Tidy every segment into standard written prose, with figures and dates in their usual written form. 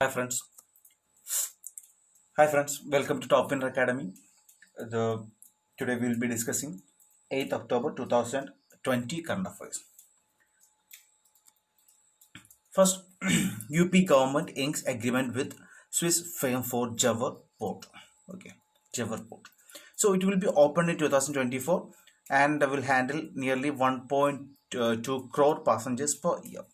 Hi friends. Hi friends. Welcome to Top Winner Academy. The Today we will be discussing 8th October 2020 current affairs. First, UP government inks agreement with Swiss firm for Jawar port. Okay, Jawar port. So it will be opened in 2024 and will handle nearly 1.2 crore passengers per year.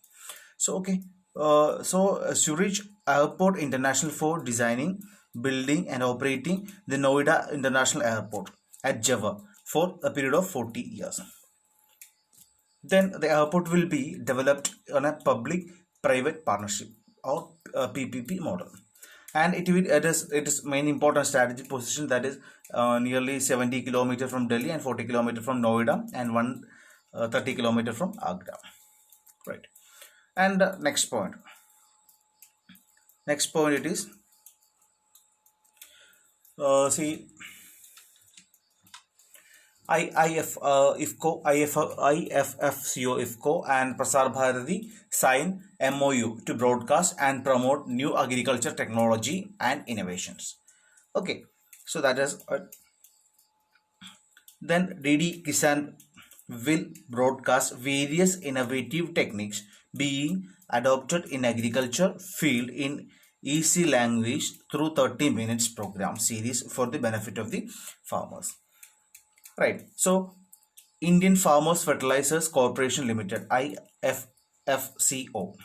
Zurich Airport International for designing, building, and operating the Noida International Airport at Java for a period of 40 years. Then the airport will be developed on a public-private partnership or PPP model, and it is main important strategic position, that is nearly 70 kilometer from Delhi and 40 kilometer from Noida and 130 kilometer from Agra. Right. And next point it is see IFFCO IFCO and Prasar Bharati sign MOU to broadcast and promote new agriculture technology and innovations. Okay, so that is then DD Kisan will broadcast various innovative techniques being adopted in agriculture field in easy language through 30 minutes program series for the benefit of the farmers. Right. So Indian Farmers Fertilizers Corporation Limited, IFFCO.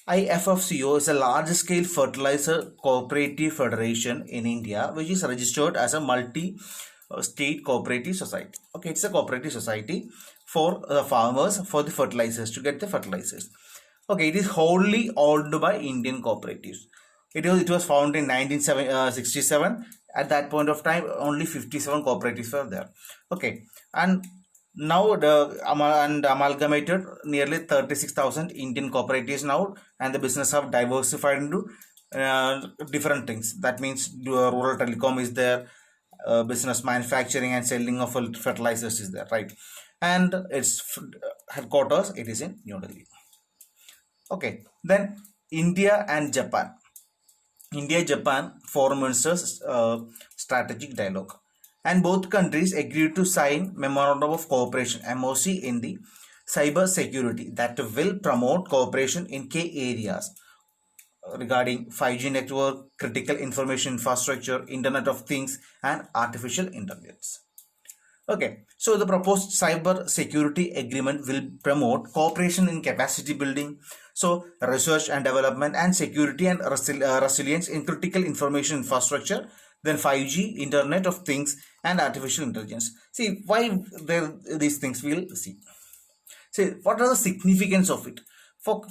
IFFCO is a large-scale fertilizer cooperative federation in India, which is registered as a multi-state cooperative society. Okay, it's a cooperative society for the farmers for the fertilizers, to get the fertilizers. Okay, it is wholly owned by Indian cooperatives. It was founded in 1967. At that point of time, only 57 cooperatives were there. Okay, and now amalgamated nearly 36,000 Indian cooperatives now, and the business have diversified into different things. That means rural telecom is there, business manufacturing and selling of fertilizers is there, right? And its headquarters, it is in New Delhi. Okay, then India and Japan. India-Japan Foreign Ministers strategic dialogue, and both countries agreed to sign Memorandum of Cooperation (MOC) in the cyber security that will promote cooperation in key areas regarding 5G network, critical information infrastructure, Internet of Things, and artificial intelligence. Okay, so the proposed cyber security agreement will promote cooperation in capacity building, so research and development, and security and resilience in critical information infrastructure, then 5G, Internet of Things, and artificial intelligence. See, why these things we'll see. See, what are the significance of it?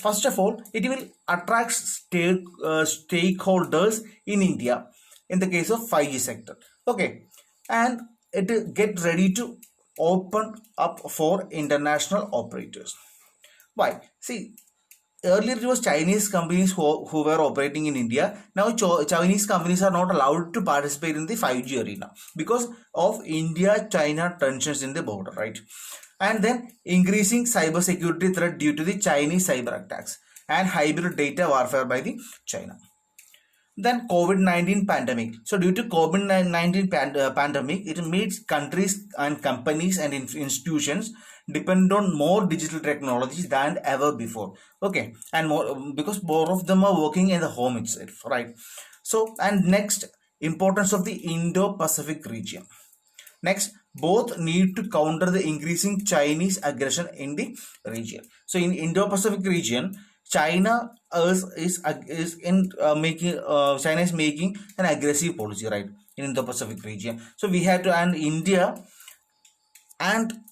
First of all, it will attract stakeholders in India in the case of 5G sector. Okay, and it get ready to open up for international operators. Why? See, earlier it was Chinese companies who were operating in India. Now Chinese companies are not allowed to participate in the 5G arena because of India-China tensions in the border, right? And then increasing cyber security threat due to the Chinese cyber attacks and hybrid data warfare by the China. Then COVID-19 pandemic. So due to COVID-19 pandemic, it makes countries and companies and institutions depend on more digital technologies than ever before. Okay, and more because more of them are working in the home itself, right? So, and next, importance of the Indo-Pacific region. Next, both need to counter the increasing Chinese aggression in the region. So in Indo-Pacific region, China is in making China is making an aggressive policy, right, in Indo-Pacific region. So we have to, and India and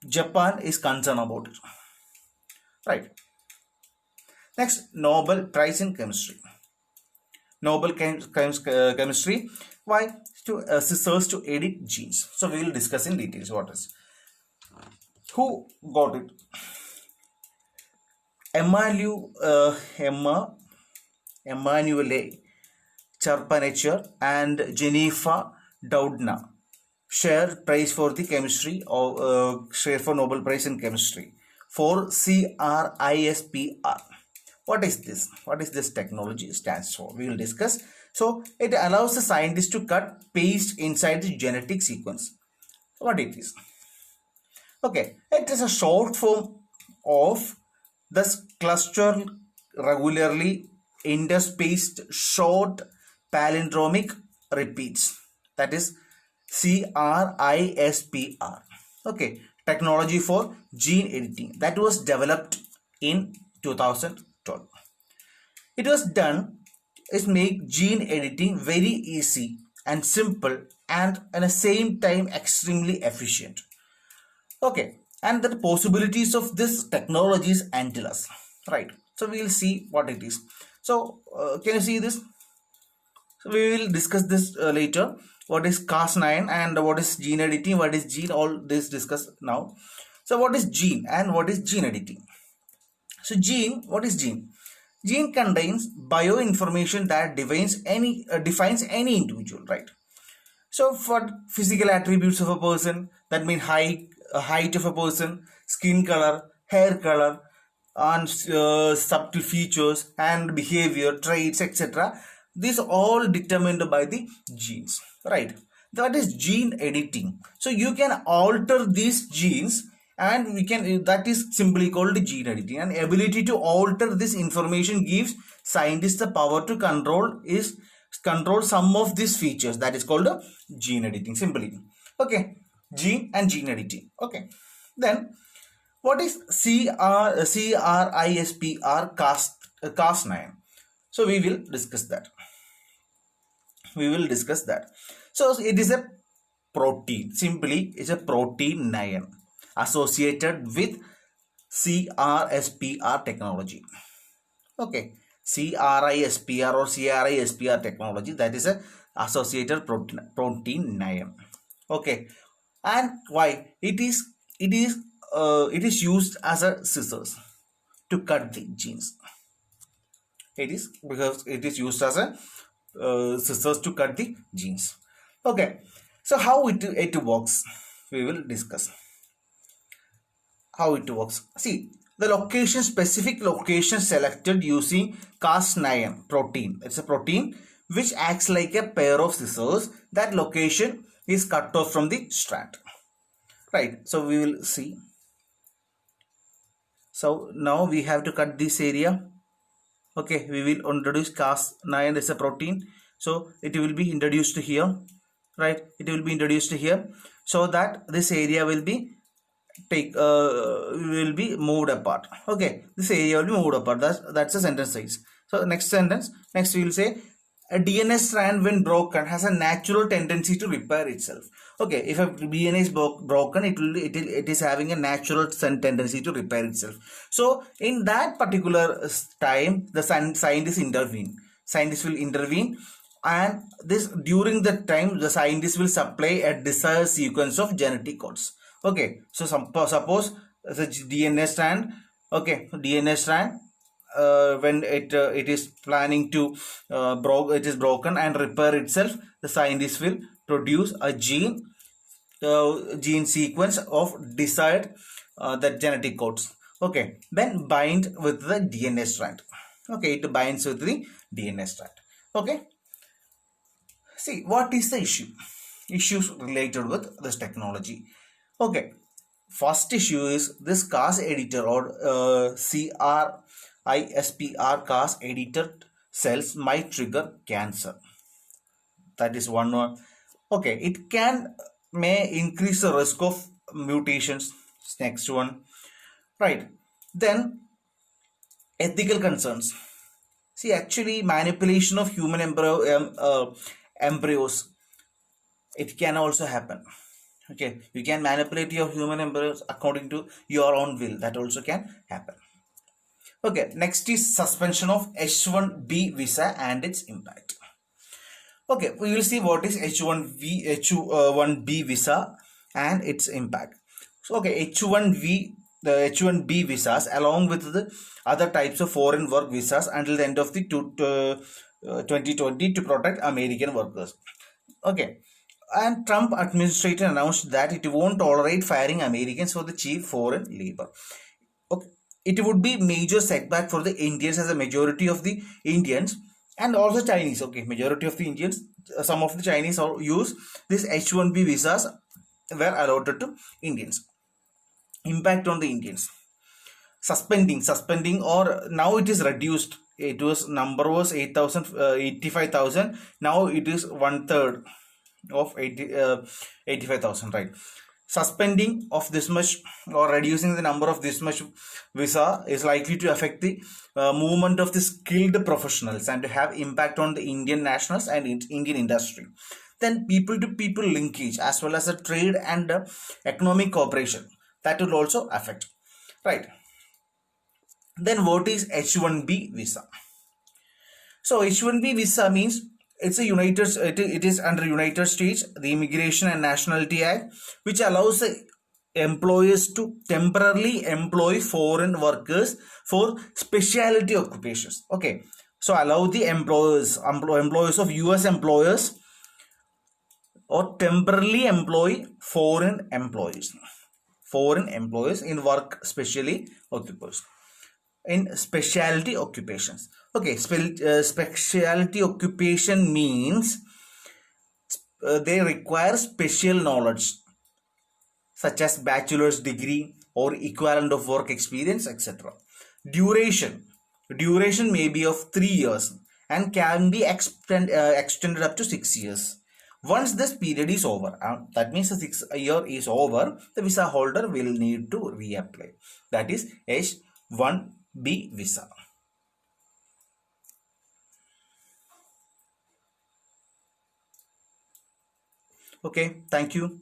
Japan is concerned about it, right? Next, Nobel Prize in Chemistry. Nobel Chemistry. Why? To scissors to edit genes. So we will discuss in details what is. Who got it? Emanuele Charpentier and Jennifer Doudna share prize for the chemistry, or share for Nobel Prize in Chemistry for CRISPR. What is this? What is this technology stands for? We will discuss. So it allows the scientist to cut paste inside the genetic sequence. What it is? Okay, it is a short form of this cluster regularly interspaced short palindromic repeats. That is CRISPR. Okay, technology for gene editing that was developed in 2012. It was done is make gene editing very easy and simple and at the same time extremely efficient. Okay, and the possibilities of this technology is endless, right? So we will see what it is. So can you see this? So we will discuss this later. What is Cas9 and what is gene editing? What is gene? All this discuss now. So what is gene and what is gene editing? So gene, what is gene? Gene contains bioinformation that defines any individual, right? So for physical attributes of a person, that means height of a person, skin color, hair color, and subtle features and behavior, traits, etc. These are all determined by the genes, right? That is gene editing. So you can alter these genes and we can, that is simply called gene editing. And ability to alter this information gives scientists the power to control some of these features. That is called gene editing simply. Okay, gene and gene editing. Okay, then what is CRISPR Cas9? So we will discuss that. So it is a protein. Simply, it's a protein 9 associated with CRISPR technology. Okay, CRISPR or CRISPR technology, that is a associated protein 9. Okay, and why it is used as a scissors to cut the genes. It is because it is used as a scissors to cut the genes. Okay, so how it works, we will discuss how it works. See, the specific location selected using Cas9 protein. It's a protein which acts like a pair of scissors. That location is cut off from the strand, right? So we will see. So now we have to cut this area. Okay, we will introduce Cas9 as a protein. So it will be introduced here, right? It will be introduced here, so that this area will be moved apart. Okay, this area will be moved apart. That's a sentence size. So next we will say a DNA strand when broken has a natural tendency to repair itself. Okay, if a DNA is broken, it is having a natural tendency to repair itself. So in that particular time, the scientists will intervene, and this during the time the scientists will supply a desired sequence of genetic codes. Okay, so suppose the DNA strand. Okay, DNA strand when it is planning to it is broken and repair itself, the scientist will produce a gene sequence of desired the genetic codes. Okay, then bind with the DNA strand. Okay, it binds with the DNA strand. Okay, see what is the issues related with this technology. Okay, first issue is this Cas editor or CRISPR Cas editor cells might trigger cancer. That is one. Okay, it may increase the risk of mutations. Next one, right? Then ethical concerns. See, actually manipulation of human embryos, it can also happen. Okay, you can manipulate your human embryos according to your own will. That also can happen. Okay, next is suspension of H-1B visa and its impact. Okay, we will see what is H-1B visa and its impact. So, okay, the H-1B visas along with the other types of foreign work visas until the end of the 2020 to protect American workers. Okay, and Trump administration announced that it won't tolerate firing Americans for the cheap foreign labor. Okay, it would be major setback for the Indians, as a majority of the Indians and also Chinese. Okay, majority of the Indians, some of the Chinese use this H1B visas were allotted to Indians. Impact on the Indians. Suspending, or now it is reduced. It was number was 8,000, 85,000. Now it is one third of 85,000, right? Suspending of this much or reducing the number of this much visa is likely to affect the movement of the skilled professionals and to have impact on the Indian nationals and Indian industry. Then people to people linkage as well as the trade and economic cooperation, that will also affect, right? Then what is H1B visa? So H1B visa means it's a it is under United States, the Immigration and Nationality Act, which allows the employers to temporarily employ foreign workers for specialty occupations. Okay, so allow the employers of US employers or temporarily employ foreign employees in work specially occupations, in specialty occupations. Okay, specialty occupation means they require special knowledge such as bachelor's degree or equivalent of work experience, etc. Duration may be of 3 years and can be extended up to 6 years. Once this period is over, that means the 6 year is over, the visa holder will need to reapply. That is H1B visa. Okay, thank you.